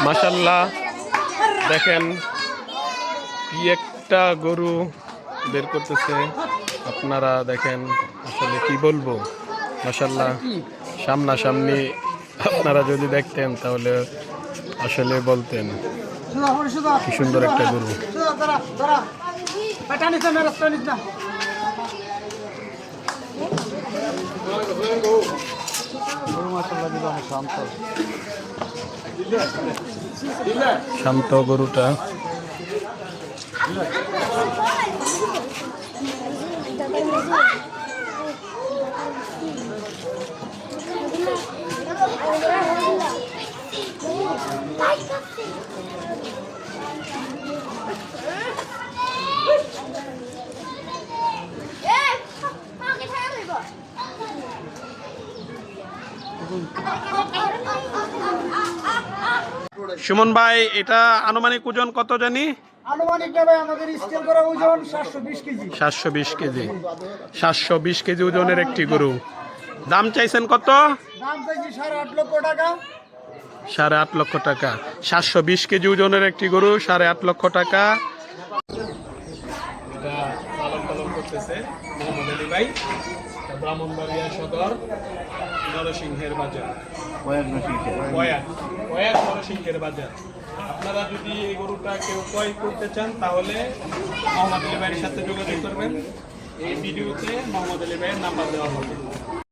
মাশাআল্লাহ দেখেন কি একটা গরু বের করতেছে, আপনারা দেখেন আসলে কি বলবো। মাশাআল্লাহ সামনাসামনি আপনারা যদি দেখতেন তাহলে আসলে বলতেন কি সুন্দর একটা গরু। শান্ত গরুটা। সুমন ভাই, এটা আনুমানিক ওজন কত জানি? আনুমানিক ভাই আমাদের স্কেল করা ওজন 720 কেজি। 720 কেজি। 720 কেজি ওজনের একটি গরু। দাম চাইছেন কত? দাম চাইছি 8.5 লক্ষ টাকা। 8.5 লক্ষ টাকা। 720 কেজি ওজনের একটি গরু, 8.5 লক্ষ টাকা। এটা লালন পালন করতেছে মোহাম্মদ আলী ভাই, ব্রাহ্মণবাড়িয়া সদর, নরসিংহের বাজার, নরসিংহের বাজার। আপনারা যদি এই গরুটা কেউ ক্রয় করতে চান তাহলে মোহাম্মদ আলী ভাইয়ের সাথে যোগাযোগ করবেন। এই ভিডিওতে মোহাম্মদ আলী ভাইয়ের নাম্বার দেওয়া হবে।